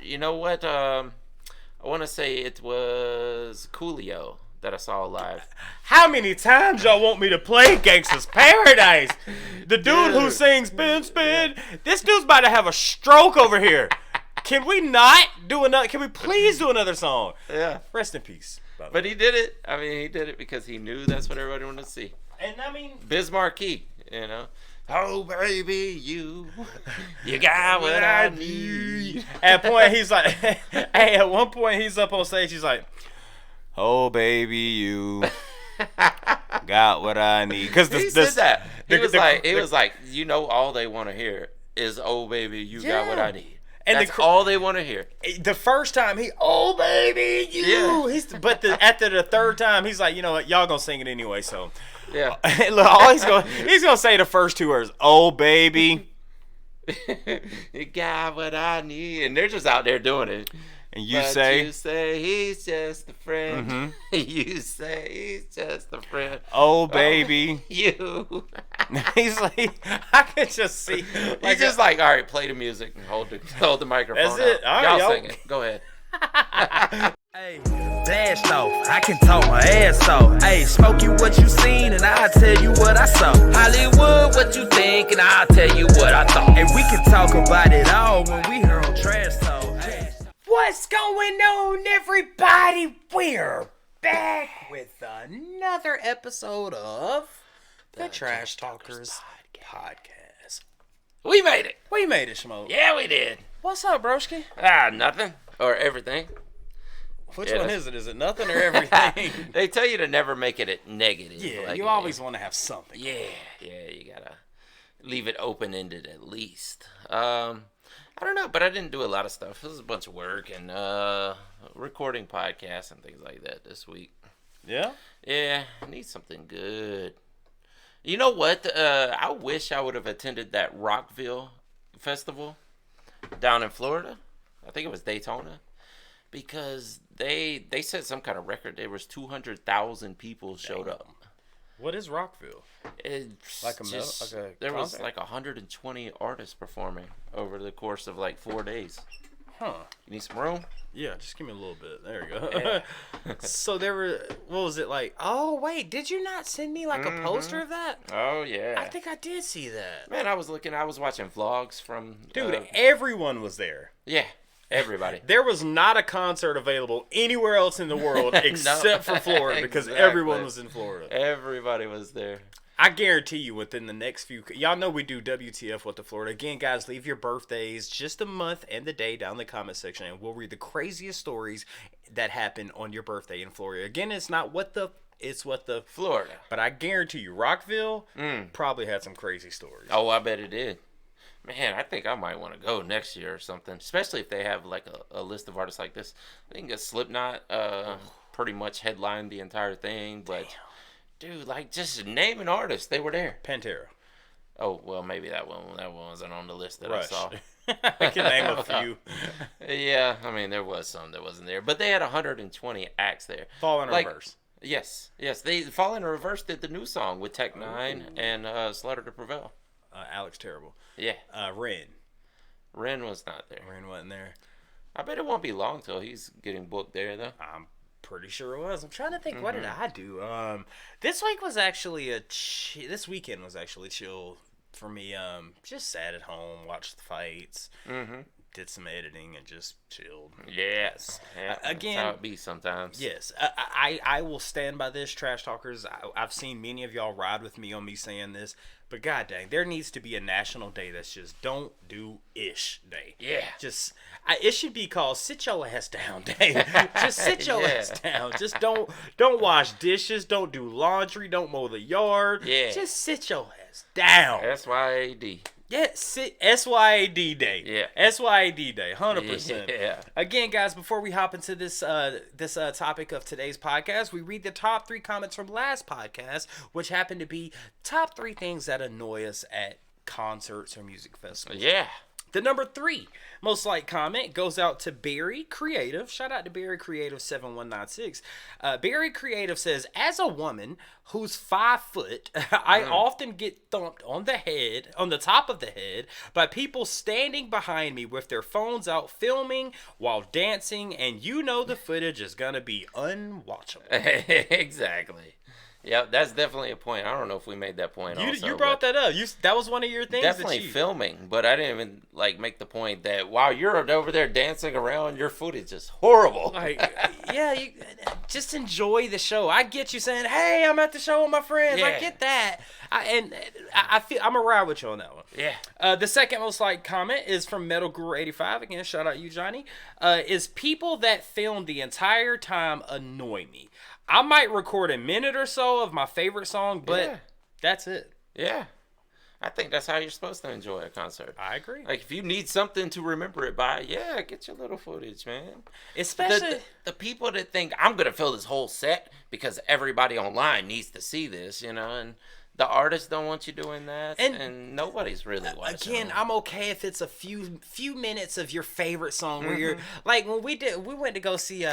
You know what? I want to say it was Coolio that I saw live. How many times y'all want me to play Gangsta's Paradise? The dude who sings Spin Spin, this dude's about to have a stroke over here. Can we not do another? Can we please do another song? Yeah. Rest in peace. But he did it. I mean, he did it because he knew that's what everybody wanted to see. And I mean, Bismarck, you know. Oh baby, you got what I need. At point he's like, hey, at one point he's up on stage. He's like, oh baby, you got what I need. Because he said that. He was like, you know, all they want to hear is, oh baby, you got what I need. And that's all they want to hear. The first time oh baby, you. Yeah. But after the third time, he's like, you know what, y'all gonna sing it anyway, so. Yeah. Look, all he's gonna say the first two words, oh baby. You got what I need. And they're just out there doing it. And you say he's just a friend. Mm-hmm. You say he's just a friend. Oh baby, you. He's like, I can just see. He's just like, all right, play the music and hold the microphone. That's it. All right, y'all sing it. Go ahead. Hey, blast off. I can talk my ass off. Hey, Smokey, what you seen, and I'll tell you what I saw. Hollywood, what you think, and I'll tell you what I thought. And we can talk about it all when we hear on Trash Talk. Hey. What's going on, everybody? We're back with another episode of the Trash Talkers podcast. We made it. We made it, Smoke. Yeah, we did. What's up, broski? Nothing. Or everything. Which one is it? Is it nothing or everything? They tell you to never make it negative. Yeah, like, you always want to have something. Yeah, you gotta leave it open-ended at least. I don't know, but I didn't do a lot of stuff. It was a bunch of work and recording podcasts and things like that this week. Yeah? Yeah, I need something good. You know what? I wish I would have attended that Rockville festival down in Florida. I think it was Daytona. Because they set some kind of record. There was 200,000 people showed up. What is Rockville? It's like there was like 120 artists performing over the course of like 4 days. Huh. You need some room? Yeah, just give me a little bit. There you go. Yeah. So there were, what was it like? Oh, wait, did you not send me like a poster of that? Oh, yeah. I think I did see that. Man, I was watching vlogs from... Dude, everyone was there. Yeah. Everybody. There was not a concert available anywhere else in the world except for Florida because everyone was in Florida. Everybody was there. I guarantee you within the next few... Y'all know we do WTF with the Florida. Again, guys, leave your birthdays, just the month and the day down in the comment section, and we'll read the craziest stories that happen on your birthday in Florida. Again, it's not what the... It's what the... Florida. But I guarantee you, Rockville probably had some crazy stories. Oh, I bet it did. Man, I think I might want to go next year or something, especially if they have like a list of artists like this. I think a Slipknot pretty much headlined the entire thing, but dude, like just name an artist. They were there. Pantera. Oh, well, maybe that one wasn't on the list that Rush. I saw. I can name a few. Yeah, I mean, there was some that wasn't there, but they had 120 acts there. Fall in Reverse. Yes. They Fall in Reverse did the new song with Tech Nine and Slaughter to Prevail. Alex Terrible. Yeah. Ren was not there. Ren wasn't there. I bet it won't be long till he's getting booked there, though. I'm pretty sure it was. I'm trying to think, what did I do? This week was actually this weekend was actually chill for me. Just sat at home, watched the fights, did some editing, and just chilled. Yes. Yeah, again, that's how it be sometimes. Yes. I will stand by this, Trash Talkers. I've seen many of y'all ride with me on me saying this. But god dang, there needs to be a national day that's just don't do ish day. Yeah. It should be called sit your ass down day. Just sit your ass down. Just don't wash dishes, don't do laundry, don't mow the yard. Yeah. Just sit your ass down. SYAD. Yeah, SYAD day. Yeah. SYAD day, 100%. Yeah. Again, guys, before we hop into this topic of today's podcast, we read the top 3 comments from last podcast, which happened to be top 3 things that annoy us at concerts or music festivals. Yeah. The number 3 most liked comment goes out to Barry Creative. Shout out to Barry Creative 7196. Barry Creative says, as a woman who's 5 foot, I often get thumped on the top of the head, by people standing behind me with their phones out filming while dancing, and you know the footage is gonna be unwatchable. Exactly. Yeah, that's definitely a point. I don't know if we made that point. You brought that up. That was one of your things. Definitely filming, but I didn't even make the point that while you're over there dancing around, your footage is horrible. You just enjoy the show. I get you saying, "Hey, I'm at the show with my friends." Yeah. I get that. I feel I'm gonna ride with you on that one. Yeah. The second most liked comment is from Metal Guru 85. Again, shout out you, Johnny. Is people that film the entire time annoy me. I might record a minute or so of my favorite song, but that's it. Yeah. I think that's how you're supposed to enjoy a concert. I agree. Like, if you need something to remember it by, get your little footage, man. Especially the people that think, I'm going to fill this whole set because everybody online needs to see this, and the artists don't want you doing that, and nobody's really watching. Again, I'm okay if it's a few minutes of your favorite song where you're like, when we went to go see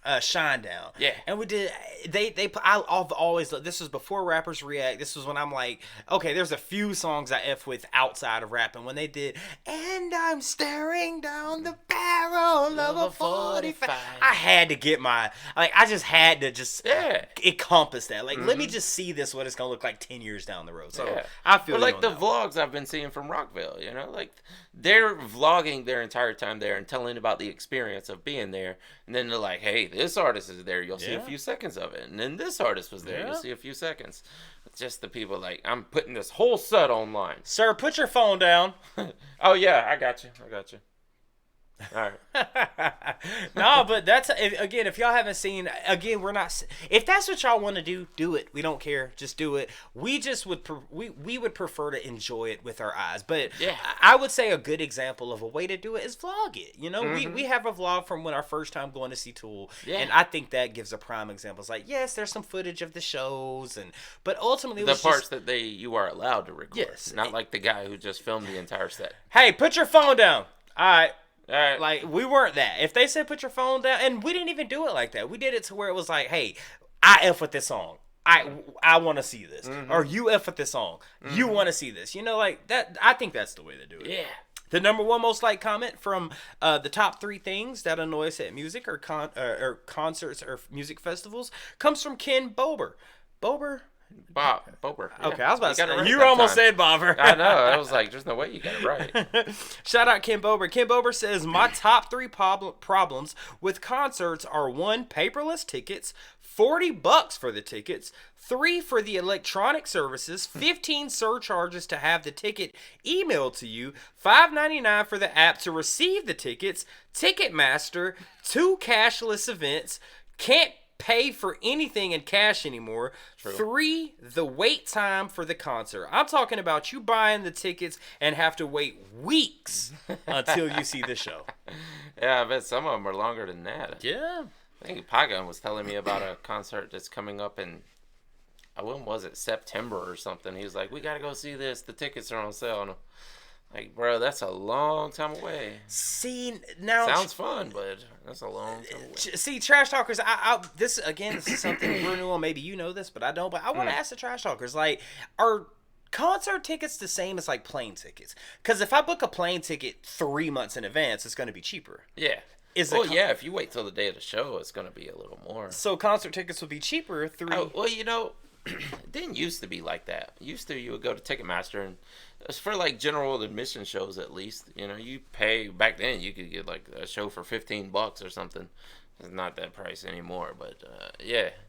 Shinedown. Yeah. And we did, I've always, this was before rappers react. This was when I'm like, okay, there's a few songs I F with outside of rap. And when they did, and I'm staring down the barrel of a 45. I had to get I just had to encompass that. Like, let me just see this, what it's going to look like 10 years down the road. So I feel like the vlogs I've been seeing from Rockville, like they're vlogging their entire time there and telling about the experience of being there. And then they're like, hey, this artist is there. You'll see a few seconds of it. And then this artist was there. You'll see a few seconds. It's just the people like, I'm putting this whole set online. Sir, put your phone down. Oh, yeah, I got you. All right. No, but that's, again, if y'all haven't seen, again, we're not, if that's what y'all want to do it. We don't care. Just do it. We just would, we would prefer to enjoy it with our eyes. But I would say a good example of a way to do it is vlog it. We have a vlog from when our first time going to see Tool. Yeah. And I think that gives a prime example. It's like, yes, there's some footage of the shows, but ultimately the parts that you are allowed to record. Yes. Not like the guy who just filmed the entire set. Hey, put your phone down. All right. All right. Like, we weren't that. If they said put your phone down, and we didn't even do it like that. We did it to where it was like, hey, I F with this song. I want to see this. Or you F with this song. You want to see this. Like that. I think that's the way to do it. Yeah. The number 1 most liked comment from the top 3 things that annoy us at music or concerts or music festivals comes from Ken Bober. Bober? Bober. Yeah. Okay, I was about to say, right you almost said Bobber. I know. I was like, there's no way you got it right. Shout out Ken Bober. Ken Bober says, my top 3 problems with concerts are 1, paperless tickets, $40 for the tickets, 3 for the electronic services, 15 surcharges to have the ticket emailed to you, $5.99 for the app to receive the tickets, Ticketmaster, 2 cashless events, can't pay for anything in cash anymore. True. 3, the wait time for the concert. I'm talking about you buying the tickets and have to wait weeks until you see the show. Yeah, I bet some of them are longer than that. Yeah. I think Pagan was telling me about a concert that's coming up in, when was it, September or something. He was like, we got to go see this. The tickets are on sale. And I'm like, bro, that's a long time away. See, now... Sounds fun, but that's a long time away. See, Trash Talkers, this is something we're new on. Maybe you know this, but I don't. But I want to ask the Trash Talkers, like, are concert tickets the same as, like, plane tickets? Because if I book a plane ticket 3 months in advance, it's going to be cheaper. Yeah. If you wait till the day of the show, it's going to be a little more. So concert tickets would be cheaper it didn't used to be like that. You would go to Ticketmaster, and for like general admission shows at least, you pay. Back then you could get like a show for $15 or something. It's not that price anymore, but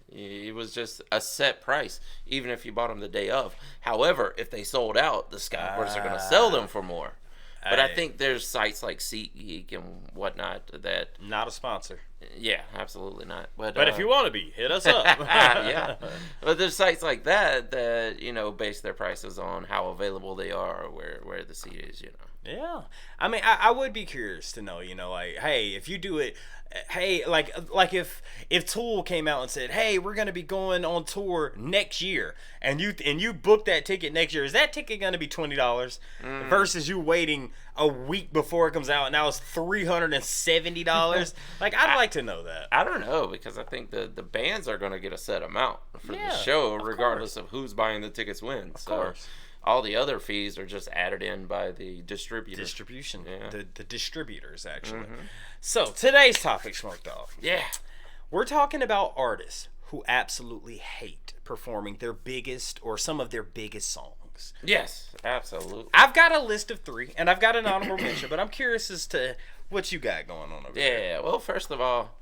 it was just a set price, even if you bought them the day of. However, if they sold out, the scalpers are going to sell them for more. But I think there's sites like SeatGeek and whatnot that... Not a sponsor. Yeah, absolutely not. But if you want to be, hit us up. Yeah. But there's sites like that base their prices on how available they are or where the seat is, Yeah, I mean, I would be curious to know, like, hey, if you do it, hey, like if Tool came out and said, hey, we're gonna be going on tour next year, and you book that ticket next year, is that ticket gonna be $20 versus you waiting a week before it comes out and now it's $370? Like, I'd like to know that. I don't know, because I think the bands are gonna get a set amount for the show, regardless of who's buying the tickets wins. Of course. All the other fees are just added in by the distributor. Distribution. Yeah. The distributors, actually. So, today's topic, Smoke Dog. Yeah. We're talking about artists who absolutely hate performing their biggest or some of their biggest songs. Yes, absolutely. I've got a list of 3, and I've got an honorable mention, but I'm curious as to what you got going on over there. Yeah, well, first of all,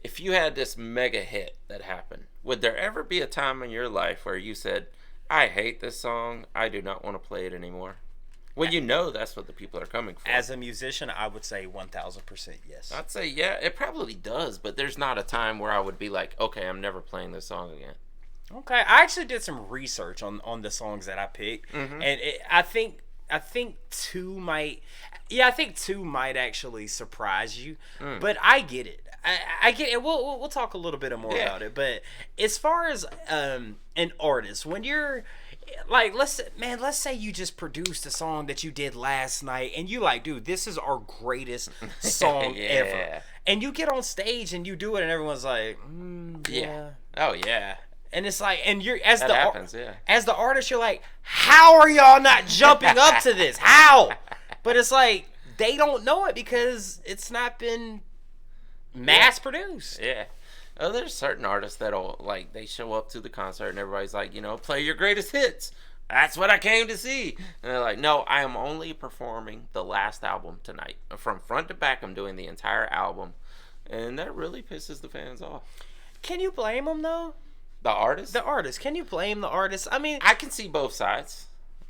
if you had this mega hit that happened, would there ever be a time in your life where you said, I hate this song, I do not want to play it anymore? Well, you know that's what the people are coming for. As a musician, I would say 1,000% yes. I'd say, yeah, it probably does, but there's not a time where I would be like, okay, I'm never playing this song again. Okay, I actually did some research on the songs that I picked, and I think 2 might, I think 2 might actually surprise you, but I get it. I get it. We'll talk a little bit more about it, but as far as an artist, when you're like, let's say you just produced a song that you did last night, and you like, dude, this is our greatest song ever, and you get on stage and you do it, and everyone's like, oh yeah. And it's like, and you're That happens, as the artist, you're like, how are y'all not jumping up to this? How? But it's like they don't know it because it's not been mass produced. Yeah. Oh, there's certain artists that'll, like, they show up to the concert and everybody's like, play your greatest hits. That's what I came to see. And they're like, no, I am only performing the last album tonight. From front to back, I'm doing the entire album. And that really pisses the fans off. Can you blame them, though? The artist? The artist. Can you blame the artist? I mean, I can see both sides.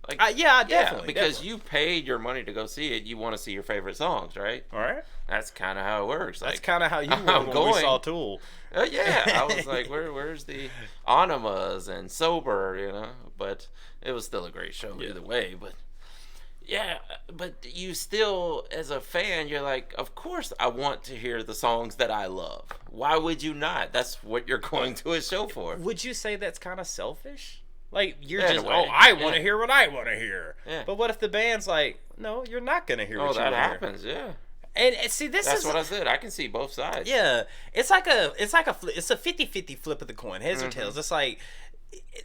Like, definitely. Because you paid your money to go see it. You want to see your favorite songs, right? All right. That's kind of how it works. That's kind of how you were when we saw Tool. I was like, where's the Animas and Sober, But it was still a great show either way. But yeah, but you still, as a fan, you're like, of course I want to hear the songs that I love. Why would you not? That's what you're going to a show for. Would you say that's kind of selfish? Like, you're Yeah, just, in a way. I want to hear what I want to hear. Yeah. But what if the band's like, no, you're not going to hear what you that want to hear? happens, yeah. And see, That's what I said. I can see both sides. Yeah, it's a 50-50 flip of the coin, heads or tails. It's like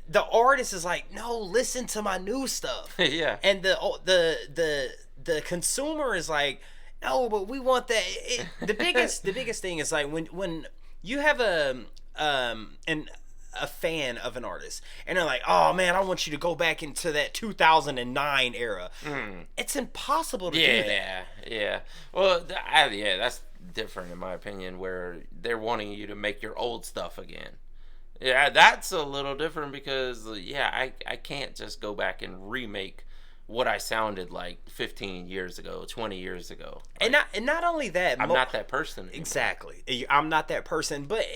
the artist is like, no, listen to my new stuff. Yeah. And the consumer is like, no, but we want that. The biggest thing is like when you have a fan of an artist and they're like, oh man, I want you to go back into that 2009 era. It's impossible to do that. Yeah. Well, that's different in my opinion, where they're wanting you to make your old stuff again. Yeah, that's a little different because I can't just go back and remake what I sounded like 15 years ago, 20 years ago. Like, and not only that, I'm not that person anymore. Exactly. I'm not that person. But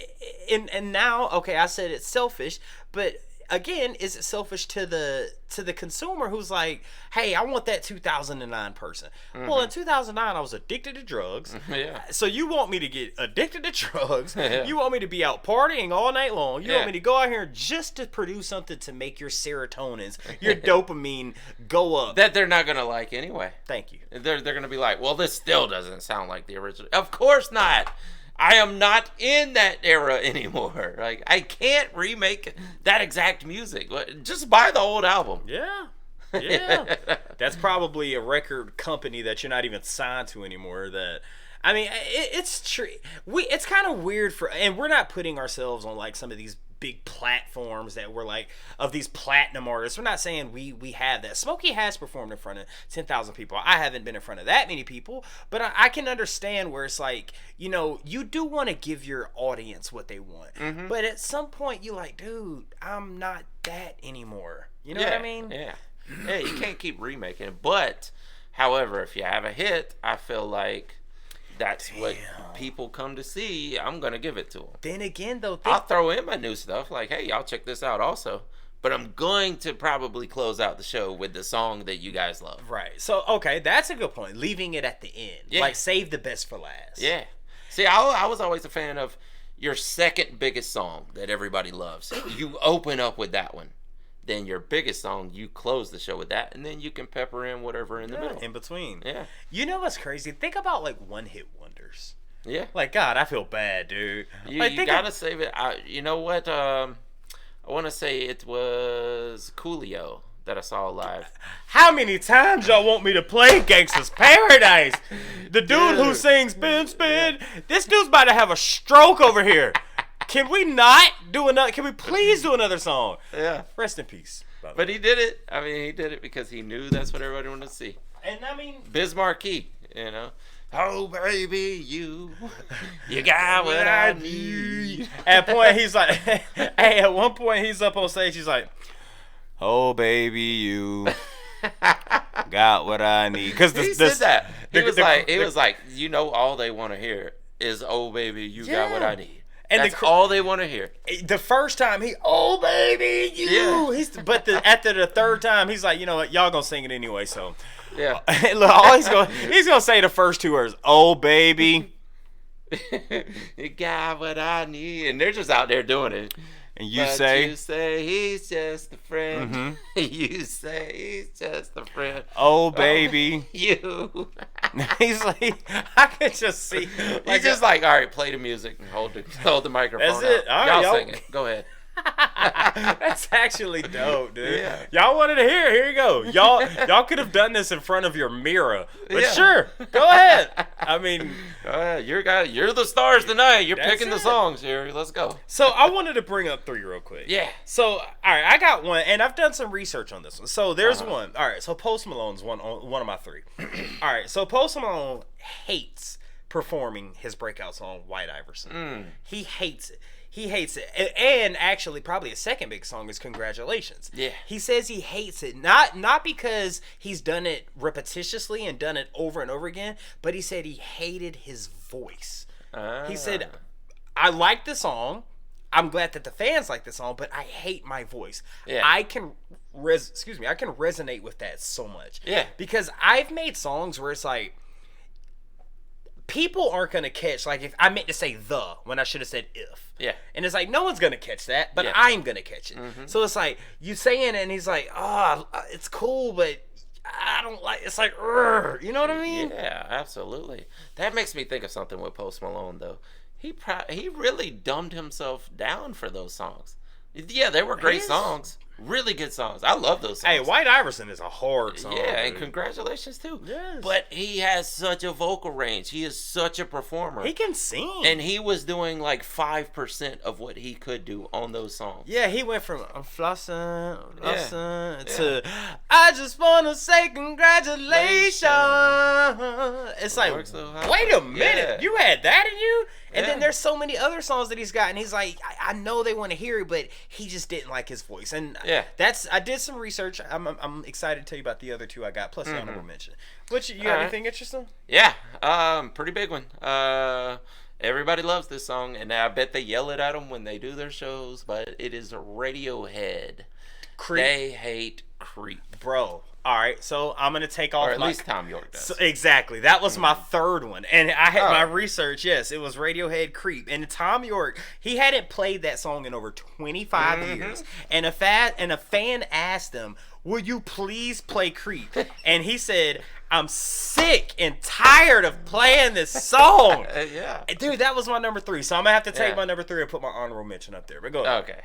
and now, okay, I said it's selfish, but again, is it selfish to the consumer who's like, hey, I want that 2009 person. Well, in 2009, I was addicted to drugs. Yeah. So you want me to get addicted to drugs? Yeah. You want me to be out partying all night long? You want me to go out here just to produce something to make your serotonins, your dopamine go up? That they're not gonna like anyway. Thank you. They're gonna be like, well, this still doesn't sound like the original. Of course not. I am not in that era anymore. Like, I can't remake that exact music. Just buy the old album. Yeah. That's probably a record company that you're not even signed to anymore. That, I mean, it's true. It's kind of weird and we're not putting ourselves on like some of these big platforms that we're like of these platinum artists. We're not saying we have that. Smokey has performed in front of 10,000 people. I haven't been in front of that many people, but I can understand where it's like, you do want to give your audience what they want, but at some point you like, dude, I'm not that anymore. You know what I mean? Yeah. You can't keep remaking it. But however, if you have a hit, I feel like that's what people come to see. I'm gonna give it to them. Then again, though, I'll throw in my new stuff. Like, hey, y'all check this out also. But I'm going to probably close out the show with the song that you guys love. Right. So, okay, that's a good point. Leaving it at the end. Yeah. Like, save the best for last. Yeah. See, I was always a fan of your second biggest song that everybody loves. You open up with that one. Then your biggest song, you close the show with that, and then you can pepper in whatever in the middle. In between. Yeah. You know what's crazy? Think about, like, one-hit wonders. Yeah. Like, God, I feel bad, dude. You, like, you gotta save it. You know what? I want to say it was Coolio that I saw live. How many times y'all want me to play Gangsta's Paradise? The dude who sings Spin Spin, this dude's about to have a stroke over here. Can we not do another? Can we please do another song? Yeah. Rest in peace. But he did it. I mean, he did it because he knew that's what everybody wanted to see. And I mean, Biz Markie, you know. Oh baby, you got what I need. At point he's like, hey, at one point he's up on stage, he's like, oh baby, you got what I need. Because he said that. He was like, you know, all they want to hear is, oh baby, you got what I need. And that's all they want to hear. The first time oh baby, you. Yeah. But after the third time, he's like, you know what, y'all gonna sing it anyway, so. Yeah. Look, all he's gonna say the first two words, oh baby. You got what I need. And they're just out there doing it. And you say he's just a friend. Mm-hmm. You say he's just a friend. Oh baby. You. He's like, I can just see. He's just like, all right, play the music and hold the microphone. That's it. All right, y'all sing it. Go ahead. That's actually dope, dude. Yeah. Y'all wanted to hear it. Here you go. Y'all could have done this in front of your mirror. But sure, go ahead. I mean, you're the stars tonight. You're picking the songs here. Let's go. So I wanted to bring up 3 real quick. Yeah. So all right, I got one, and I've done some research on this one. So there's one. All right. So Post Malone's one of my 3. All right. So Post Malone hates performing his breakout song White Iverson. He hates it. He hates it. And actually, probably his second big song is Congratulations. Yeah. He says he hates it. Not because he's done it repetitiously and done it over and over again, but he said he hated his voice. He said, I like the song. I'm glad that the fans like the song, but I hate my voice. Yeah. I can resonate with that so much. Yeah. Because I've made songs where it's like, people aren't going to catch, like, if I meant to say the when I should have said if. Yeah. And it's like, no one's going to catch that, but I'm going to catch it. Mm-hmm. So it's like, you saying it, and he's like, it's cool, but I don't like, it's like, you know what I mean? Yeah, absolutely. That makes me think of something with Post Malone, though. He really dumbed himself down for those songs. Yeah, they were great songs. Really good songs. I love those songs. Hey, White Iverson is a hard song. Yeah, and Congratulations too. Yes. But he has such a vocal range. He is such a performer. He can sing. And he was doing like 5% of what he could do on those songs. Yeah, he went from I'm flossing to I just want to say congratulations. It's like, wait a minute. Yeah. You had that in you? And then there's so many other songs that he's got, and he's like, I know they want to hear it, but he just didn't like his voice. And I did some research. I'm excited to tell you about the other 2 I got, plus the honorable mention. You got anything interesting? Yeah, pretty big one. Everybody loves this song, and I bet they yell it at them when they do their shows, but it is Radiohead. Creep. They hate Creep. Bro. All right, so I'm going to take off or at least Tom York does. So, exactly. That was my third one. And I had my research. Yes, it was Radiohead Creep. And Tom York, he hadn't played that song in over 25 years. And a fan asked him, will you please play Creep? And he said, I'm sick and tired of playing this song. Yeah. Dude, that was my number 3. So I'm going to have to take my number 3 and put my honorable mention up there. But go ahead. Okay.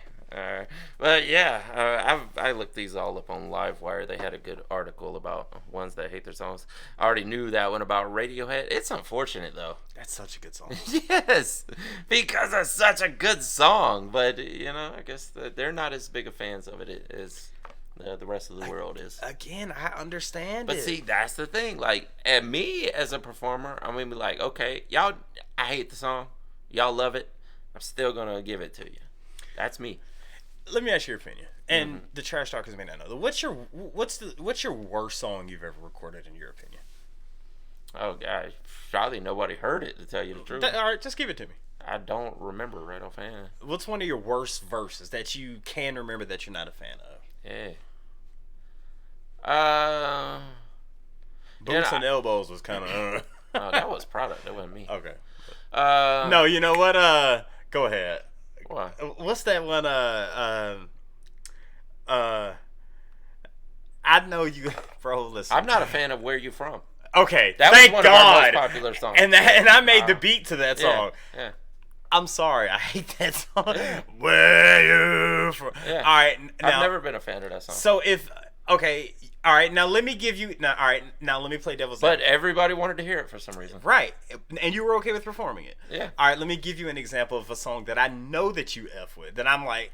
But yeah, I looked these all up on Livewire. They had a good article about ones that hate their songs. I already knew that one about Radiohead. It's unfortunate though. That's such a good song. Yes, because it's such a good song. But I guess they're not as big of fans of it as the rest of the world is. Again, I understand but see, that's the thing. Like, and me as a performer, I'm gonna be like, okay, y'all, I hate the song. Y'all love it. I'm still gonna give it to you. That's me. Let me ask your opinion, and the trash talkers may not know. What's your worst song you've ever recorded, in your opinion? Oh, gosh. Probably nobody heard it, to tell you the truth. All right, just give it to me. I don't remember right offhand. What's one of your worst verses that you can remember that you're not a fan of? Yeah. Boots and elbows was kind of. Oh, that was product. That wasn't me. Okay. Uh, No, you know what? Go ahead. What? What's that one? I know you, bro. Listen. I'm not a fan of Where You From. Okay. That thank was one God. of our most popular songs. And I made the beat to that song. Yeah. I'm sorry. I hate that song. Yeah. Where you from? Yeah. All right. Now, I've never been a fan of that song. So okay. All right. Now let me give you. Now, all right. Now let me play devil's But advocate. everybody wanted to hear it for some reason. Right. And you were okay with performing it. Yeah. All right. Let me give you an example of a song that I know that you F with. That I'm like,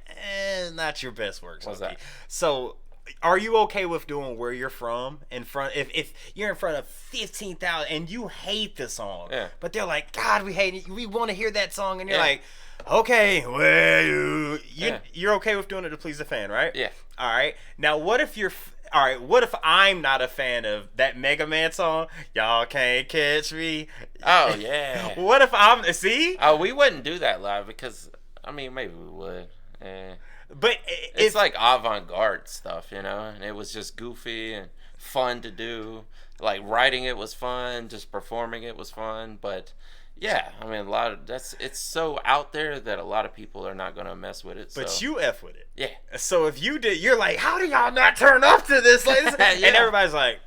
not your best work. What's Smokey. that? So, are you okay with doing Where You're From in front? If you're in front of 15,000 and you hate the song, Yeah. but they're like, God, we hate it. We want to hear that song, and you're Yeah. like, okay, where Yeah. you're okay with doing it to please the fan, right? Yeah. All right. Now, what if you're all right? What if I'm not a fan of that Mega Man song? Y'all can't catch me. Oh, yeah. What if I'm see? Oh, we wouldn't do that live because, I mean, maybe we would. Eh. But It's like avant-garde stuff, you know? And it was just goofy and fun to do. Like, writing it was fun. Just performing it was fun. But, yeah, I mean, it's so out there that a lot of people are not going to mess with it. But so. you F with it. Yeah. So if you did, you're like, how do y'all not turn up to this? Like, Yeah. And everybody's like,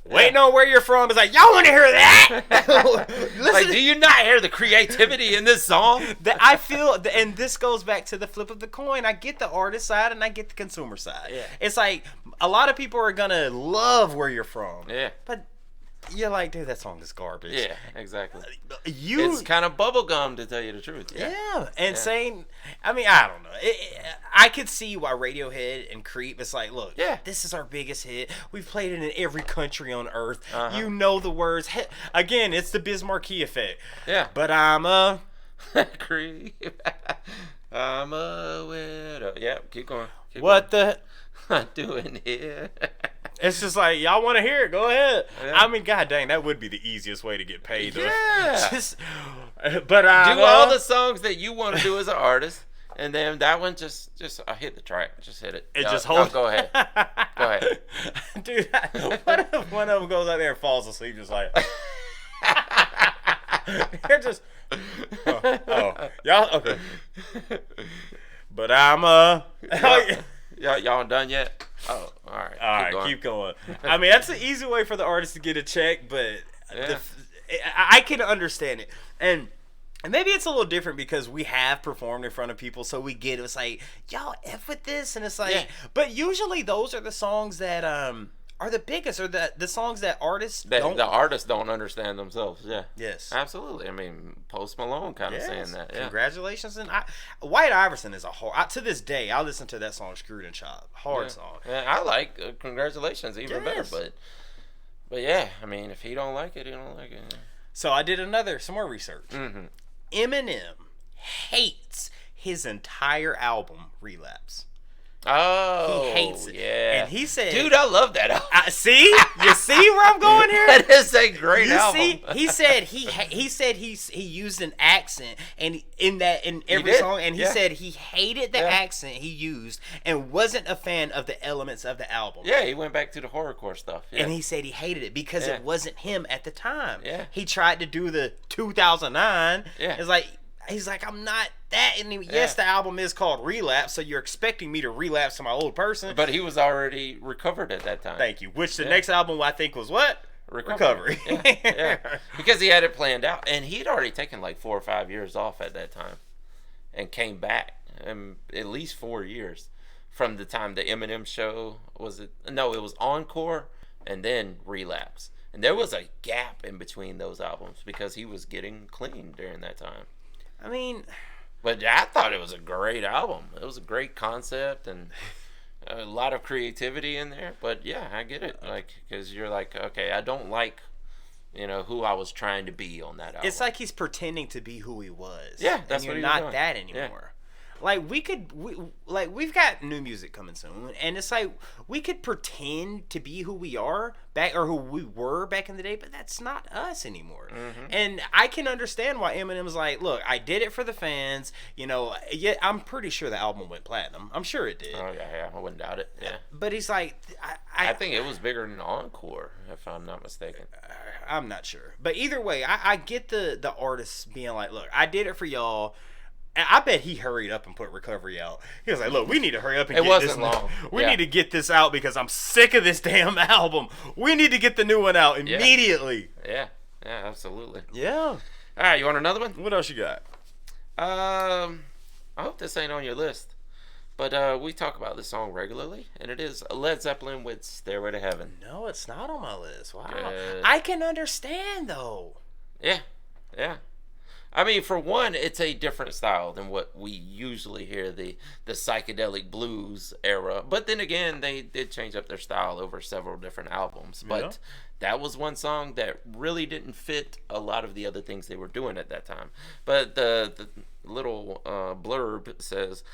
waiting on Where You're From. It's like, y'all want to hear that? Listen, Like, do you not hear the creativity in this song? that I feel, and this goes back to the flip of the coin. I get the artist side and I get the consumer side. Yeah. It's like a lot of people are gonna love Where You're From. Yeah. But you're like, dude, that song is garbage. Yeah, exactly. You. It's kind of bubblegum, to tell you the truth. Yeah, Yeah. and Yeah. saying, I mean, I don't know. I could see why Radiohead and Creep. It's like, look, Yeah. this is our biggest hit. We've played it in every country on earth. Uh-huh. You know the words. Again, it's the Biz Markie effect. Yeah. But I'm a. Creep. I'm a widow. Yeah, keep going. Keep What going. the? I'm doing here. It's just like, y'all want to hear it? Go ahead. Yeah. I mean, god dang, that would be the easiest way to get paid. Though. Yeah. Just, but I'm Do all the songs that you want to do as an artist, and then that one just hit the track. Just hit it. It No, just no, holds. go ahead. Go ahead. Dude, what if one of them goes out there and falls asleep just like. They're just. Oh, y'all okay. But I'm Y'all done yet? Oh, all right. All right, keep going. I mean, that's an easy way for the artist to get a check, but Yeah. I can understand it. And maybe it's a little different because we have performed in front of people, so we get it. It's like, y'all F with this, and it's like, Yeah. but usually those are the songs that are the biggest, or the songs that artists The don't. artists don't understand themselves. Yeah. Yes. Absolutely. I mean, Post Malone kind of saying that. Yeah. Congratulations. And White Iverson is a hard. To this day, I listen to that song "Screwed and Chopped." Hard song. Yeah, I like Congratulations even Yes. better, but yeah, I mean, if he don't like it, he don't like it. So I did some more research. Mm-hmm. Eminem hates his entire album Relapse. Oh, He hates it. Yeah, And he said, "Dude, I love that album. see? You see where I'm going here? That is a great You album." see? He said he used an accent and in every did, song, and he yeah. said he hated the Yeah. accent he used and wasn't a fan of the elements of the album. Yeah, he went back to the horrorcore stuff. Yeah. And he said he hated it because Yeah. it wasn't him at the time. Yeah. He tried to do the 2009. Yeah. It's like, he's like, I'm not that. And yes, the album is called Relapse, so you're expecting me to relapse to my old person. But he was already recovered at that time. Thank you. Which the Yeah. next album I think was what? Recovery. Yeah. Because he had it planned out, and he'd already taken like 4 or 5 years off at that time, and came back, at least 4 years from the time the Eminem show was it? No, it was Encore, and then Relapse, and there was a gap in between those albums because he was getting clean during that time. I mean, But I thought it was a great album. It was a great concept and a lot of creativity in there. But yeah, I get it. Like, because you're like, okay, I don't like, who I was trying to be on that album. it's like he's pretending to be who he was. Yeah, that's and you're what he was not doing. that Yeah. anymore. like we've got new music coming soon, and it's like we could pretend to be who we are back or who we were back in the day, but that's not us anymore. And I can understand why Eminem's like, look, I did it for the fans, you know. Yeah, I'm pretty sure the album went platinum. I'm sure it did. Oh yeah, I wouldn't doubt it. Yeah, But he's like, I think it was bigger than Encore, if I'm not mistaken. I'm not sure, but either way, I get the artists being like, look, I did it for y'all. And I bet he hurried up and put Recovery out. He was like, look, we need to hurry up and get this. Long. We need to get this out because I'm sick of this damn album. We need to get the new one out immediately. Yeah, absolutely. Yeah. All right, you want another one? What else you got? I hope this ain't on your list, but we talk about this song regularly, and it is Led Zeppelin with Stairway to Heaven. No, it's not on my list. Wow. Good. I can understand, though. Yeah. I mean, for one, it's a different style than what we usually hear, the psychedelic blues era. But then again, they did change up their style over several different albums. But that was one song that really didn't fit a lot of the other things they were doing at that time. But the little blurb says,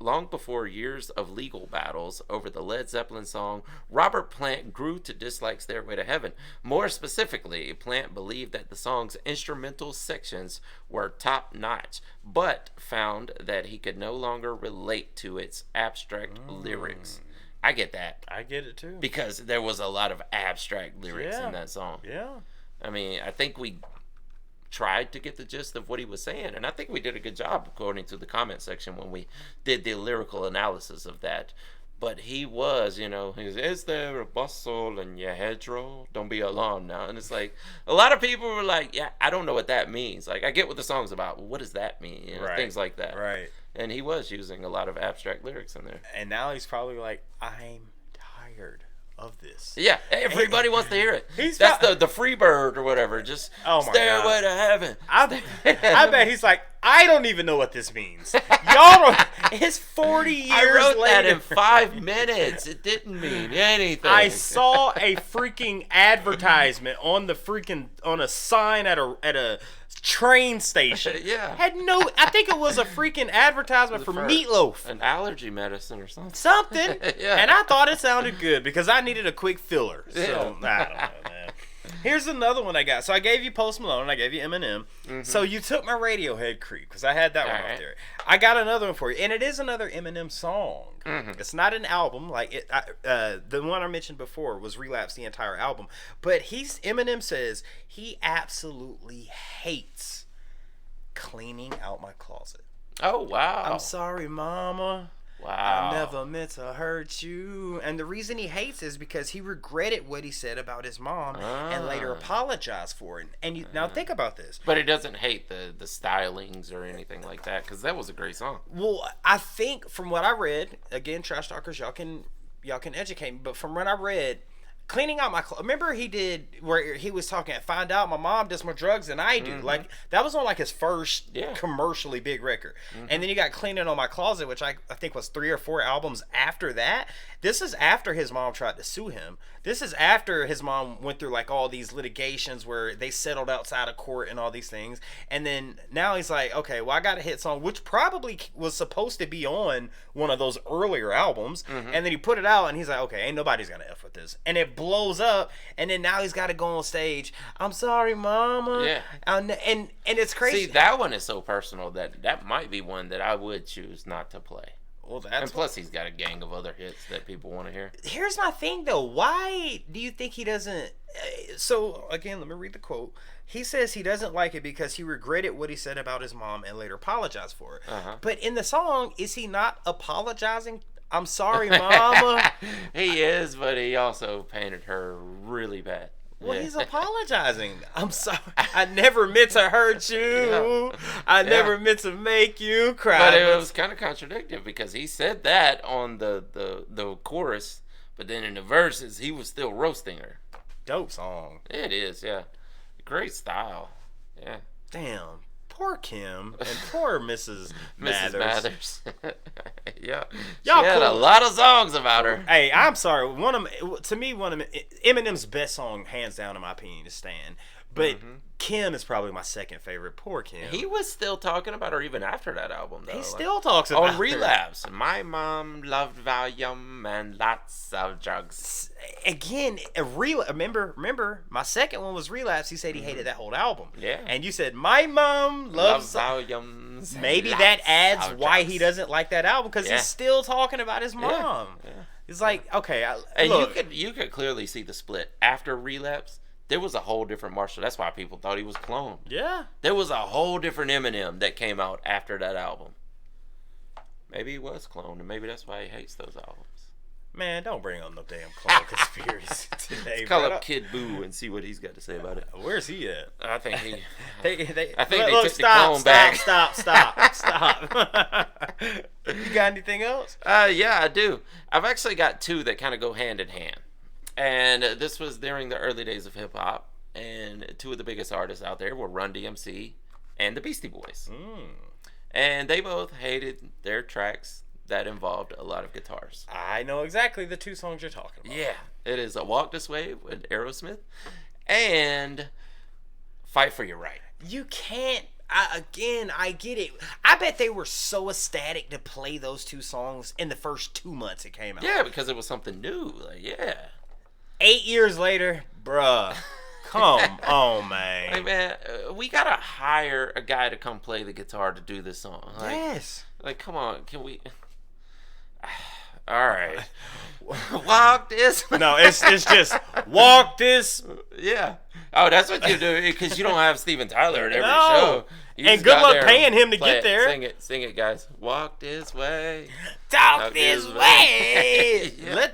Long before years of legal battles over the Led Zeppelin song, Robert Plant grew to dislike Stairway to Heaven. More specifically, Plant believed that the song's instrumental sections were top-notch, but found that he could no longer relate to its abstract lyrics. I get that. I get it, too. Because there was a lot of abstract lyrics in that song. Yeah. I mean, I think we tried to get the gist of what he was saying, and I think we did a good job according to the comment section when we did the lyrical analysis of that. But he was, is there a bustle in your hedgerow? Don't be alarmed now. And it's like, a lot of people were like, yeah, I don't know what that means. Like, I get what the song's about. What does that mean? Things like that. Right. And he was using a lot of abstract lyrics in there. And now he's probably like, I'm tired of this. Yeah, everybody wants to hear it. That's the free bird or whatever. Just Stairway to Heaven. I bet he's like, I don't even know what this means. Y'all don't. It's 40 years I wrote later. that in 5 minutes. It didn't mean anything. I saw a freaking advertisement on a sign at a train station. Yeah. I think it was a freaking advertisement for meatloaf. An allergy medicine or something. Yeah. And I thought it sounded good because I needed a quick filler. So, I don't know, man. Here's another one I got. So I gave you Post Malone and I gave you Eminem. So you took my Radiohead creep because I had that one up there. I got another one for you, and it is another Eminem song. It's not an album like it. The one I mentioned before was Relapse, the entire album. But Eminem says he absolutely hates cleaning out my closet. Oh wow! I'm sorry, Mama. Wow. I never meant to hurt you. And the reason he hates is because he regretted what he said about his mom and later apologized for it. And now think about this. But he doesn't hate the stylings or anything like that because that was a great song. Well, I think from what I read, again, trash talkers, y'all can educate me, but from what I read, cleaning out my clothes. Remember he did where he was talking, find out my mom does more drugs than I do. Like, that was on like his first commercially big record. And then you got Cleaning on My Closet, which I think was 3 or 4 albums after that. This is after his mom tried to sue him. This is after his mom went through like all these litigations where they settled outside of court and all these things. And then now he's like, okay, well, I got a hit song, which probably was supposed to be on one of those earlier albums. And then he put it out and he's like, okay, ain't nobody's gonna F with this. And it blows up. And then now he's got to go on stage. I'm sorry, Mama. Yeah. And it's crazy. See, that one is so personal that might be one that I would choose not to play. Well, and plus, he's got a gang of other hits that people want to hear. Here's my thing, though. Why do you think he doesn't? So, again, let me read the quote. He says he doesn't like it because he regretted what he said about his mom and later apologized for it. But in the song, is he not apologizing? I'm sorry, Mama. He is, but he also painted her really bad. Well, he's apologizing. I'm sorry. I never meant to hurt you. I never meant to make you cry. But it was kind of contradictory because he said that on the chorus, but then in the verses, he was still roasting her. Dope song. It is, yeah. Great style. Yeah. Damn. Poor Kim and poor Mrs. Mathers. Yeah. Y'all she had a lot of songs about her. Hey, I'm sorry. One of Eminem's best song, hands down, in my opinion, is "Stan." But Kim is probably my second favorite. Poor Kim. He was still talking about her even after that album, though. He still talks about on her. Relapse. My mom loved Valium and lots of drugs. Again, remember, my second one was Relapse. He said he hated that whole album. Yeah. And you said, my mom loves Valiums. Maybe that adds why he doesn't like that album, because he's still talking about his mom. Yeah. It's like, okay. And Look, you could clearly see the split. After Relapse, there was a whole different Marshall. That's why people thought he was cloned. yeah. There was a whole different Eminem that came out after that album. Maybe he was cloned, and maybe that's why he hates those albums. Man, don't bring on no damn clone conspiracy today, Let's call bro. up Kid Boo and see what he's got to say about it. Where's he at? I think he. They I think they look, took the clone back. Stop. You got anything else? Yeah, I do. I've actually got two that kind of go hand in hand. And this was during the early days of hip hop. And two of the biggest artists out there were Run DMC and the Beastie Boys. And they both hated their tracks that involved a lot of guitars. I know exactly the two songs you're talking about. Yeah, it is A Walk This Way with Aerosmith and Fight for Your Right. You can't. I get it. I bet they were so ecstatic to play those two songs in the first 2 months it came out. Yeah, because it was something new. Like, yeah. 8 years later, bruh. Come on, man. Like, man, we gotta hire a guy to come play the guitar to do this song. Like, Yes. Like, come on, can we? All right. Walk this. No, it's just walk this. Yeah. Oh, that's what you do, because you don't have Steven Tyler at every No. show. You And just good got luck there paying and him to play get it. there. Sing it, guys. Walk this way. Talk this way. Yeah.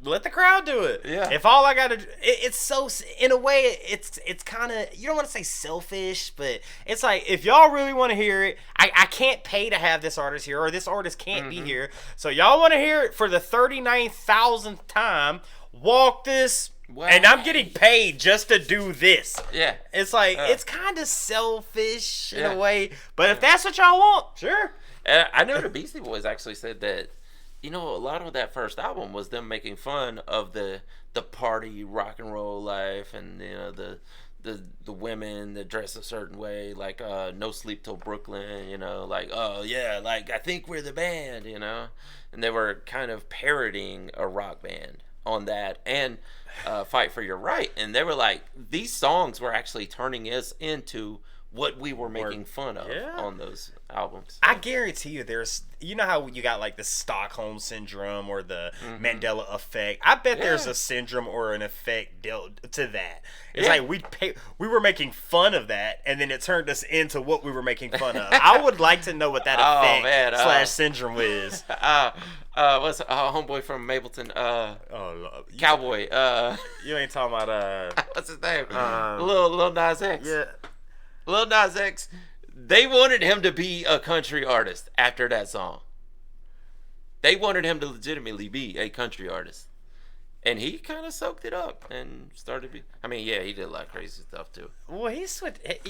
Let the crowd do it. Yeah. If all I gotta do, it's so, in a way, it's kind of, you don't want to say selfish, but it's like, if y'all really want to hear it, I can't pay to have this artist here, or this artist can't be here. So y'all want to hear it for the 39,000th time, walk this, and I'm getting paid just to do this. Yeah. It's like, it's kind of selfish in Yeah. a way, but if that's what y'all want, sure. I know the Beastie Boys actually said that, you know, a lot of that first album was them making fun of the party rock and roll life, and you know the women that dress a certain way, like No Sleep Till Brooklyn, you know, like, oh yeah, like I think we're the band, you know, and they were kind of parodying a rock band on that, and Fight for Your Right, and they were like, these songs were actually turning us into what we were making fun of on those albums. I guarantee you there's, you know how you got like the Stockholm Syndrome or the Mandela Effect? I bet there's a syndrome or an effect dealt to that. It's like we were making fun of that, and then it turned us into what we were making fun of. I would like to know what that effect / syndrome is. What's homeboy from Mableton? Cowboy. You ain't talking about What's his name? Lil Nas X. yeah. Lil Nas X, they wanted him to be a country artist after that song. They wanted him to legitimately be a country artist. And he kind of soaked it up and started he did a lot of crazy stuff too. Well, he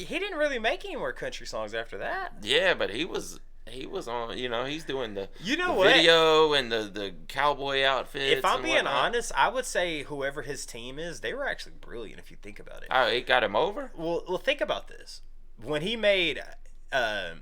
didn't really make any more country songs after that. Yeah, but he was on, you know, he's doing the what? video and the cowboy outfits. If I'm and being whatnot. honest, I would say whoever his team is, they were actually brilliant if you think about it. Oh, it got him over? Well, think about this. When he made I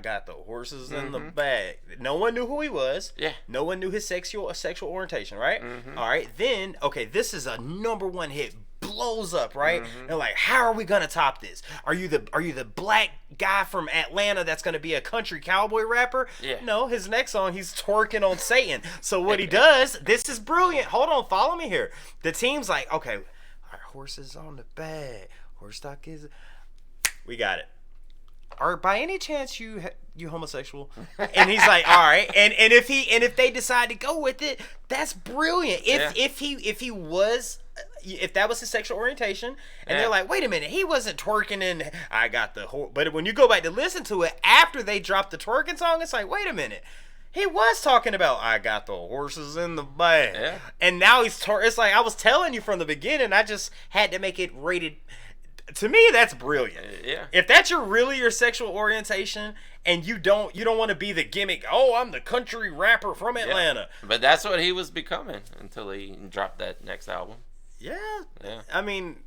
Got the Horses in the Bag, no one knew who he was. Yeah. No one knew his sexual orientation, right? All right. Then, okay, this is a #1 hit. Blows up, right? They're like, how are we gonna top this? Are you the black guy from Atlanta that's gonna be a country cowboy rapper? Yeah. No, his next song he's twerking on Satan. So what he does, this is brilliant. Hold on, follow me here. The team's like, okay, our horses on the bag, horse stock is. We got it. Are by any chance you homosexual? And he's like, all right. And if they decide to go with it, that's brilliant. If that was his sexual orientation, and they're like, wait a minute, he wasn't twerking in I Got the Horse. But when you go back to listen to it after they dropped the twerking song, it's like, wait a minute. He was talking about I got the horses in the bag. Yeah. And now it's like I was telling you from the beginning, I just had to make it rated. To me, that's brilliant. Yeah. If that's your sexual orientation, and you don't want to be the gimmick, oh, I'm the country rapper from Atlanta. Yeah. But that's what he was becoming until he dropped that next album. Yeah. Yeah. I mean,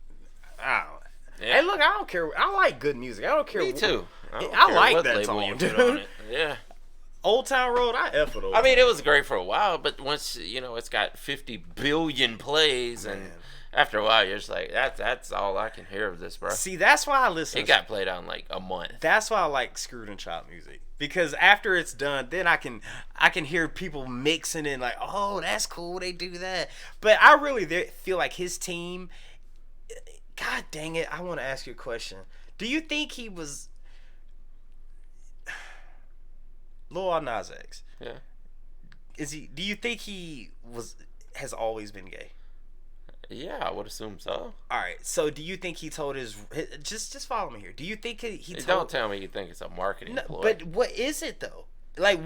I don't know. Hey, look, I don't care. I like good music. I don't care. Me too. I like that song, you dude. put on it. Yeah. Old Town Road, I F with Old I mean, Town it was great for a while, but once it's got 50 billion plays, and after a while, you're just like, that's all I can hear of this, bro. See, that's why I listen. It got played on like a month. That's why I like screwed and chopped music, because after it's done, then I can hear people mixing in like, oh, that's cool, they do that. But I really feel like his team. God dang it! I want to ask you a question. Do you think he was Lil Nas X? Yeah. Is he? Do you think he has always been gay? Yeah, I would assume so. All right. So, do you think he told his just follow me here? Do you think he told? Don't tell me you think it's a marketing ploy. But what is it though? Like,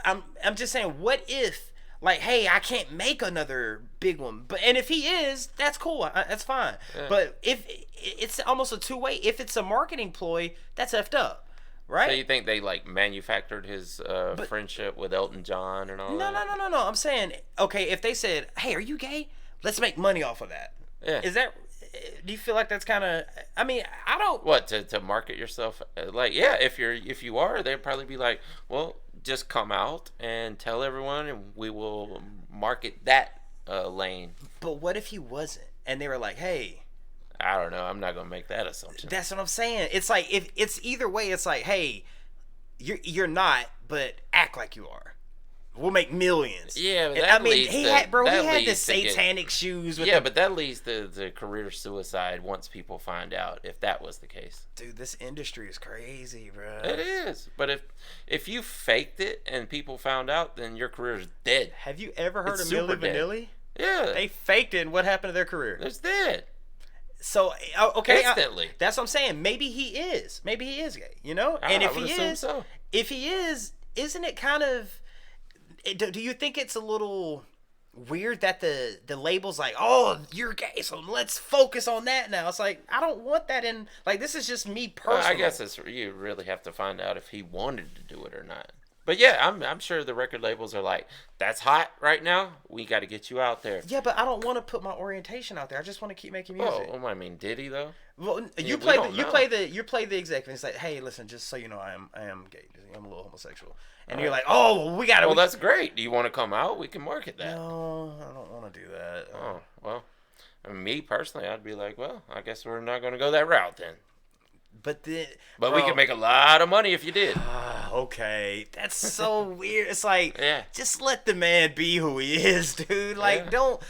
I'm just saying, what if? Like, hey, I can't make another big one. And if he is, that's cool. That's fine. Yeah. But if it's almost a two-way, if it's a marketing ploy, that's effed up, right? So you think they like manufactured his friendship with Elton John and all that? No. I'm saying, okay, if they said, hey, are you gay? Let's make money off of that. Yeah. Is that? Do you feel like that's kind of? I mean, I don't. What to market yourself? Like, yeah, if you are, they'd probably be like, well, just come out and tell everyone, and we will market that lane. But what if he wasn't? And they were like, hey. I don't know. I'm not gonna make that assumption. That's what I'm saying. It's like, if it's either way, it's like, hey, you're not, but act like you are. We'll make millions. Yeah, but that he had the satanic shoes. But that leads to career suicide once people find out, if that was the case. Dude, this industry is crazy, bro. It is. But if you faked it and people found out, then your career is dead. Have you ever heard of Milli Vanilli? Yeah. They faked it, and what happened to their career? It's dead. So, okay. Instantly. That's what I'm saying. Maybe he is. Maybe he is gay, And if he is, isn't it kind of... Do you think it's a little weird that the label's like, oh, you're gay, so let's focus on that now? It's like, I don't want that in, like, this is just me personally. I guess you really have to find out if he wanted to do it or not. But yeah, I'm sure the record labels are like, that's hot right now. We got to get you out there. Yeah, but I don't want to put my orientation out there. I just want to keep making music. Well, I mean, did he though? Well, you play the executive. And it's like, hey, listen, just so you know, I am gay. I'm a little homosexual. And you're like, oh, well, we got to. Well, that's great. Do you want to come out? We can market that. No, I don't want to do that. Oh, well, me personally, I'd be like, well, I guess we're not going to go that route then. But we could make a lot of money if you did. Okay, that's so weird. It's like, just let the man be who he is, dude. Like, don't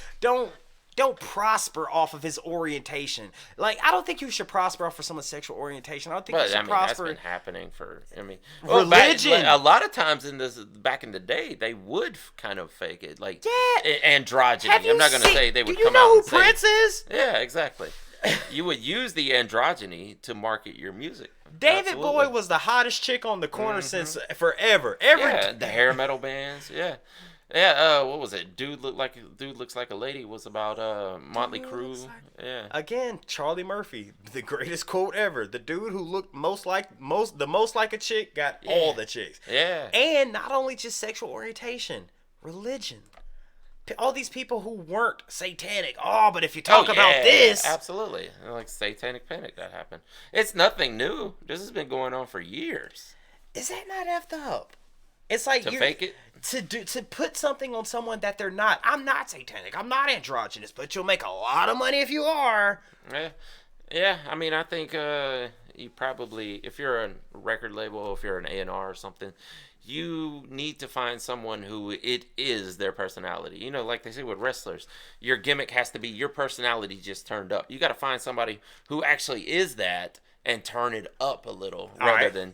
prosper off of his orientation. Like, I don't think you should prosper off of someone's sexual orientation. I don't think you should prosper. That's been happening for. Religion. A lot of times back in the day, they would kind of fake it, like androgyny. I'm not going to say they would come out. Do you know who Prince is? Yeah, exactly. You would use the androgyny to market your music. David Bowie was the hottest chick on the corner since forever. The hair metal bands. Yeah. What was it? Dude looks like a lady was about Motley Crue. Again, Charlie Murphy, the greatest quote ever. The dude who looked the most like a chick got all the chicks. Yeah. And not only just sexual orientation, religion. All these people who weren't satanic. Oh, but if you talk about this. Absolutely. Like Satanic Panic, that happened. It's nothing new. This has been going on for years. Is that not effed up? It's like to fake it? To put something on someone that they're not. I'm not satanic. I'm not androgynous, but you'll make a lot of money if you are. Yeah. I mean, I think you probably, if you're a record label, if you're an A&R or something, you need to find someone who it is their personality. Like they say with wrestlers, your gimmick has to be your personality just turned up. You got to find somebody who actually is that and turn it up a little rather than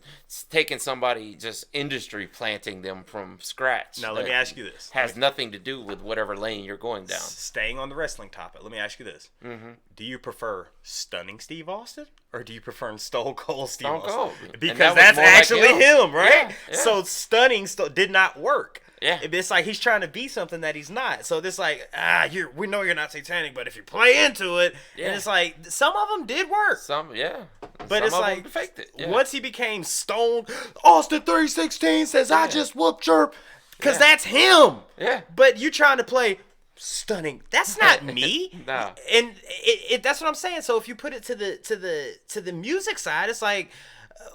taking somebody just industry planting them from scratch. Now, let me ask you this. Has nothing to do with whatever lane you're going down. Staying on the wrestling topic, let me ask you this. Mm-hmm. Do you prefer Stunning Steve Austin or do you prefer Stone Cold Steve Austin? Cold. Because that's actually like him, right? Yeah. So Stunning did not work. Yeah. It's like he's trying to be something that he's not. So this like, we know you're not satanic, but if you play into it, and it's like, some of them did work. But it's like, faked it. Yeah. Once he became Stone, Austin 316 says, I just whooped your, because that's him. Yeah. But you trying to play, stunning. That's not me. No. And that's what I'm saying. So if you put it to the music side, it's like,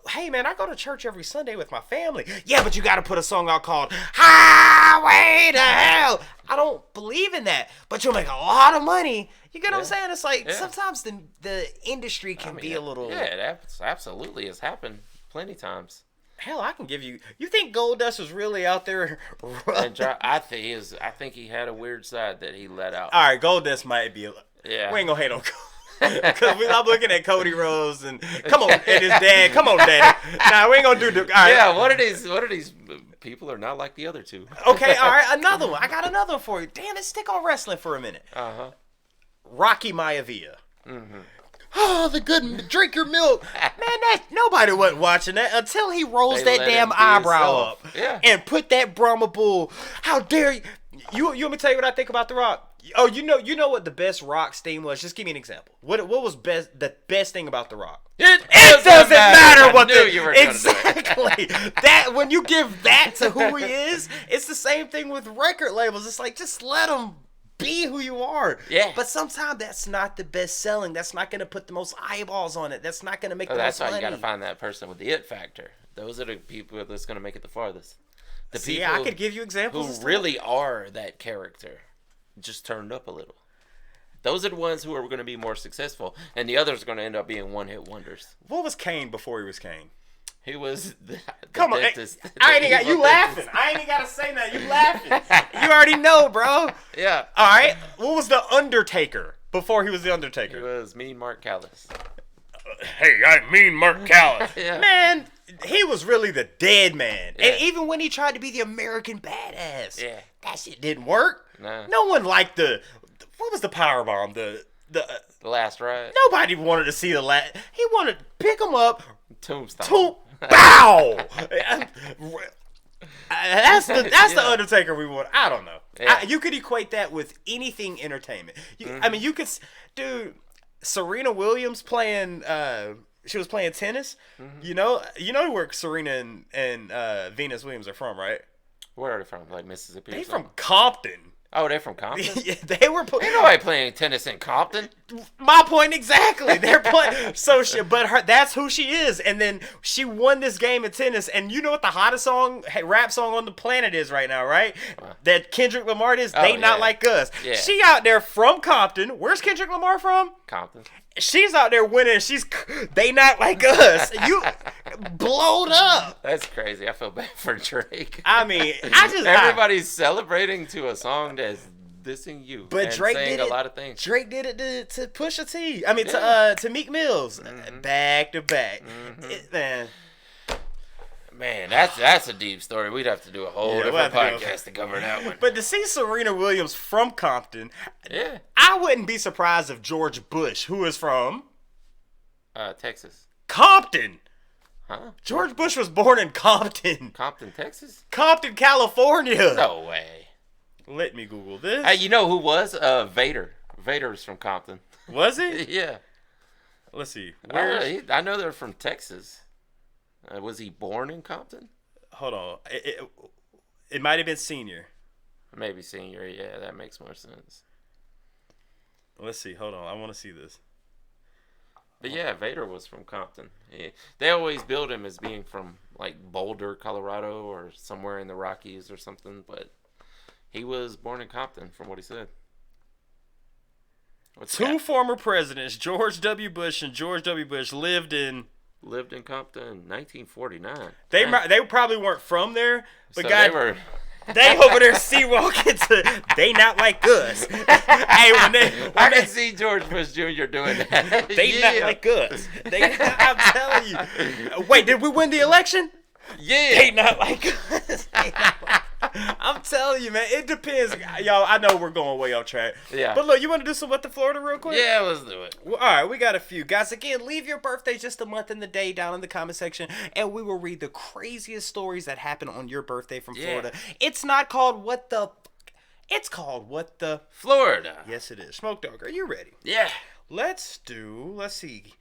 hey man, I go to church every Sunday with my family. Yeah, but you got to put a song out called Highway to Hell. I don't believe in that, but you'll make a lot of money. You get what I'm saying? It's like sometimes the industry can be a little. Yeah, it absolutely has happened plenty times. Hell, I can give you. You think Goldust was really out there? I think he had a weird side that he let out. All right, Goldust might be. Yeah. We ain't gonna hate on Goldust. Because I'm looking at Cody Rhodes and come on, and his dad. Come on, daddy. Nah, we ain't gonna do the. All right. Yeah, what are these people are not like the other two? Okay, all right, another one. I got another one for you. Damn it, stick on wrestling for a minute. Rocky Maivia. Oh, the good drink your milk. Man, nobody wasn't watching that until he rolls that damn eyebrow up and put that Brahma Bull. How dare you? You want me to tell you what I think about The Rock? Oh, you know what the best Rock's theme was? Just give me an example. What was the best thing about The Rock? It doesn't matter what exactly. That when you give that to who he is, it's the same thing with record labels. It's like just let him be who you are. Yeah. But sometimes that's not the best selling. That's not going to put the most eyeballs on it. That's not going to make the most money. That's why you got to find that person with the it factor. Those are the people that's going to make it the farthest. The people I could give you examples who really are that character, just turned up a little. Those are the ones who are going to be more successful, and the others are going to end up being one-hit wonders. What was Kane before he was Kane? He was the Come on, dentist. I ain't got you laughing. I ain't even got to say nothing. You laughing. You already know, bro. Yeah. All right. What was the Undertaker before he was the Undertaker? He was Mean Mark Callis. Hey, I'm Mean Mark Callis. Yeah. Man, he was really the dead man. Yeah. And even when he tried to be the American badass, that shit didn't work. Nah. No one liked what was the power bomb? The last ride. Nobody wanted to see the last. He wanted to pick him up. Tombstone. Bow. That's the Undertaker we want. I don't know. Yeah. You could equate that with anything entertainment. I mean, you could, dude. Serena Williams playing. She was playing tennis. You know where Serena and Venus Williams are from, right? Where are they from? Like Mississippi? They from Compton. Oh, they're from Compton? Yeah, they were. Ain't nobody playing tennis in Compton. My point exactly. They're playing. That's who she is. And then she won this game of tennis. And you know what the hottest rap song on the planet is right now, right? That Kendrick Lamar is. They Not Like Us. Yeah. She out there from Compton. Where's Kendrick Lamar from? Compton. She's out there winning. They Not Like Us. You blowed up. That's crazy. I feel bad for Drake. I mean, everybody's celebrating to a song that's dissing you. But and Drake saying did a lot of things. Drake did it to Pusha T. I mean, to Meek Mills, back to back. Man, that's a deep story. We'd have to do a whole different podcast to cover that one. But to see Serena Williams from Compton, I wouldn't be surprised if George Bush, who is from Texas, Compton. Huh? George Bush was born in Compton. Compton, Texas? Compton, California. No way. Let me Google this. Hey, you know who was? Vader. Vader's from Compton. Was he? Yeah. Let's see. I know they're from Texas. Was he born in Compton? Hold on. It might have been senior. Maybe senior. Yeah, that makes more sense. Let's see. Hold on. I want to see this. But yeah, Vader was from Compton. They always build him as being from like Boulder, Colorado, or somewhere in the Rockies or something. But he was born in Compton, from what he said. Two former presidents, George W. Bush and George W. Bush, lived in Compton in 1949. They probably weren't from there, but so they over there sea walking to They Not Like Us. Hey, I can see George Bush Jr. doing that. They Not Like Us. I'm telling you. Wait, did we win the election? Yeah. They Not Like Us. I'm telling you, man, it depends. Y'all, I know we're going way off track. Yeah. But look, you want to do some What the Florida real quick? Yeah, let's do it. Well, all right, we got a few. Guys, again, leave your birthday just a month and the day down in the comment section, and we will read the craziest stories that happen on your birthday from Florida. It's not called What the... It's called What the... Florida. Yes, it is. Smoke Dog, are you ready? Yeah. Let's see.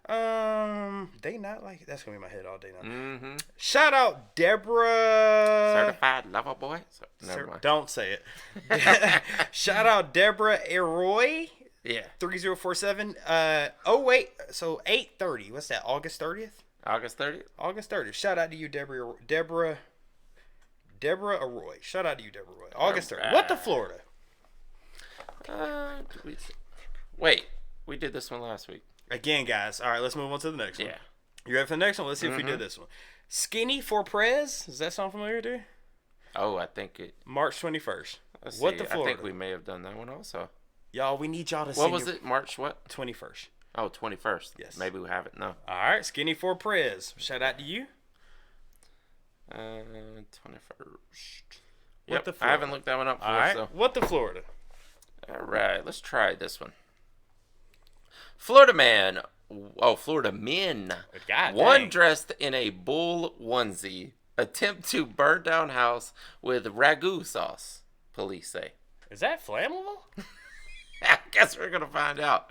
They not like that's gonna be in my head all day now. Mm-hmm. Shout out Deborah. Certified lover boy. Never mind. Don't say it. Shout out Deborah Eroy. Yeah. 3047. Oh wait. So 8:30. What's that? August 30th. August 30th. August 30th. Shout out to you, Deborah Arroy. Shout out to you, Deborah Roy. August 30th. What the Florida? Wait, we did this one last week. Again, guys. All right, let's move on to the next one. Yeah. You ready for the next one? Let's see if we did this one. Skinny for Prez. Does that sound familiar to you? Oh, I think it. March 21st. Let's What see. the Florida? I think we may have done that one also. Y'all, we need y'all to What was it? March what? 21st. Oh, 21st. Yes. Maybe we have it. No. All right, Skinny for Prez. Shout out to you. 21st. What Yep. the I Florida? haven't looked that one up before. All right. So. What the Florida? All right. Let's try this one. Florida man. Oh, Florida men. God One dang. dressed in a bull onesie attempt to burn down house with ragu sauce. Police say. Is that flammable? I guess we're gonna find out.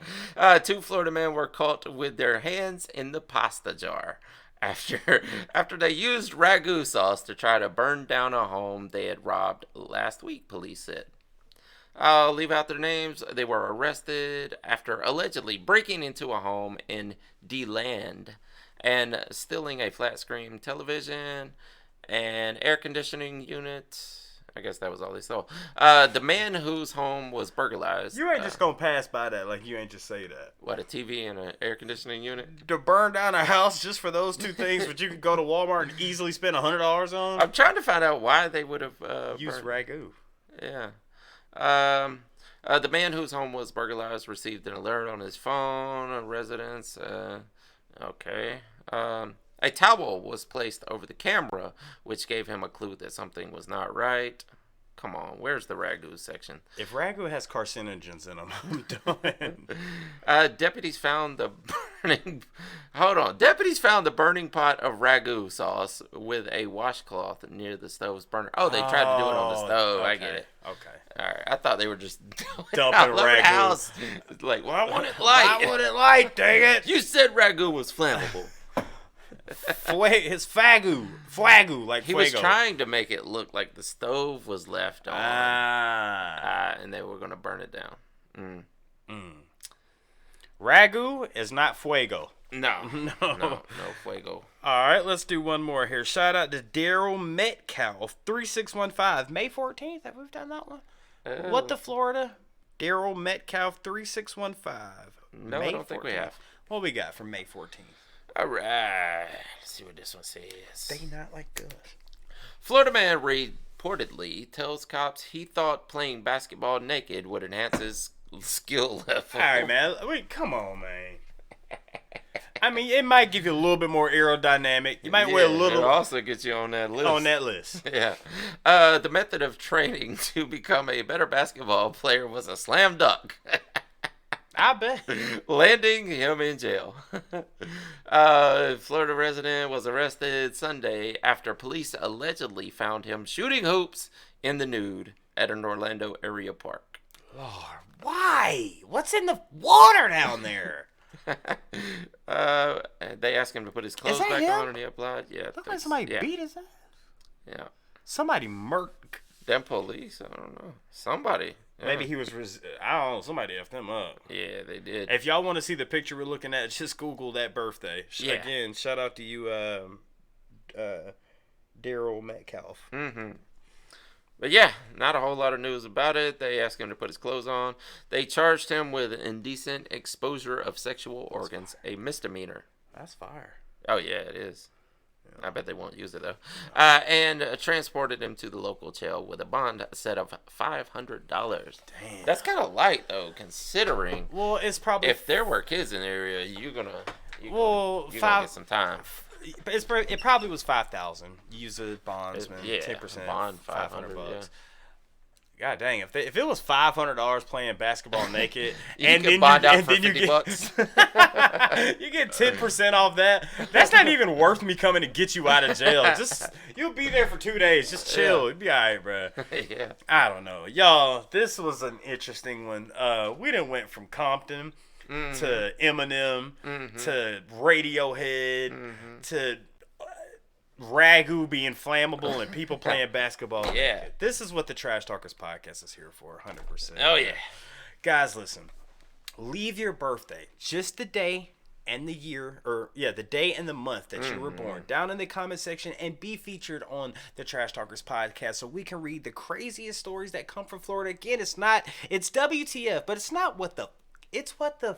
2 Florida men were caught with their hands in the pasta jar after they used ragu sauce to try to burn down a home they had robbed last week. Police said. I'll leave out their names. They were arrested after allegedly breaking into a home in D-Land and stealing a flat screen television and air conditioning unit. I guess that was all they stole. The man whose home was burglarized. You ain't just gonna pass by that like you ain't just say that. What, a TV and an air conditioning unit? To burn down a house just for those two things, but you could go to Walmart and easily spend $100 on? I'm trying to find out why they would have Use burned. ragu. Yeah. The man whose home was burglarized received an alert on his phone. A residence. Okay. A towel was placed over the camera, which gave him a clue that something was not right. Come on, where's the ragu section? If ragu has carcinogens in them, I'm done. Deputies found the burning. Hold on. Deputies found the burning pot of ragu sauce with a washcloth near the stove's burner. Oh, they tried to do it on the stove. Okay. I get it. Okay. All right. I thought they were just Dumping all over the ragu. house. It's like, well, I want it light. I want it light, dang it. You said ragu was flammable. It's fagu, like He fuego. was trying to make it look like the stove was left on, and they were gonna burn it down. Ragu is not fuego. No, no fuego. All right, let's do one more here. Shout out to Daryl Metcalf, 3615, May 14th. Have we done that one? What the Florida? Daryl Metcalf, 3615. No, I don't think we have. What we got for May 14th? All right, let's see what this one says. They not like us. Florida man reportedly tells cops he thought playing basketball naked would enhance his skill level. All right, man. Wait, come on, man. I mean, it might give you a little bit more aerodynamic. You might wear a little. It also gets you on that list. On that list. Yeah. The method of training to become a better basketball player was a slam dunk. I bet. Landing him in jail. Florida resident was arrested Sunday after police allegedly found him shooting hoops in the nude at an Orlando area park. Lord, why? What's in the water down there? They asked him to put his clothes that back him? on and he applied. Yeah. Look like somebody beat his ass. Yeah. Somebody murked. Them police, I don't know. Somebody. Yeah. Maybe he was, I don't know, somebody effed him up. Yeah, they did. If y'all want to see the picture we're looking at, just Google that birthday. Yeah. Again, shout out to you, Daryl Metcalf. Mm-hmm. But yeah, not a whole lot of news about it. They asked him to put his clothes on. They charged him with indecent exposure of sexual organs, a misdemeanor. That's fire. Oh, yeah, it is. I bet they won't use it, though. And transported him to the local jail with a bond set of $500. Damn. That's kind of light, though, considering Well, it's probably... if there were kids in the area, you're gonna get some time. It probably was $5,000. Use a bondsman, Yeah, 10%, bond $500. yeah. God dang! If it was $500 playing basketball naked, You and can then bond you, out and for then you $50 get bucks. you get 10% off that. That's not even worth me coming to get you out of jail. Just you'll be there for 2 days. Just chill. You'll be all right, bro. Yeah. I don't know, y'all. This was an interesting one. We done went from Compton to Eminem to Radiohead to Ragu being flammable and people playing basketball. Yeah. This is what the Trash Talkers podcast is here for, 100%. Oh, yeah. Guys, listen. Leave your birthday, just the day and the year, the day and the month that you were born, down in the comment section and be featured on the Trash Talkers podcast so we can read the craziest stories that come from Florida. Again, it's WTF, but it's not what the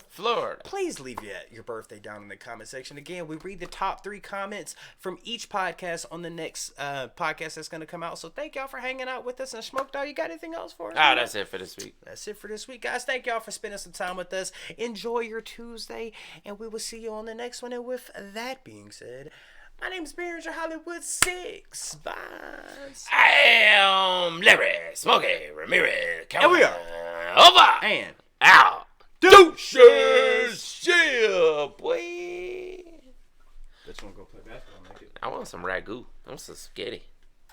Florida. Please leave your birthday down in the comment section. Again, we read the top 3 comments from each podcast on the next podcast that's going to come out. So thank y'all for hanging out with us. And Smoke Dog, you got anything else for us? That's it for this week. That's it for this week, guys. Thank y'all for spending some time with us. Enjoy your Tuesday, and we will see you on the next one. And with that being said, my name is Smokey Hollywood 6. Bye. I am Larry Smokey Ramirez. And we are over and out. Deuces, yeah, boy. Let's go play basketball. I want some ragu. I want some spaghetti.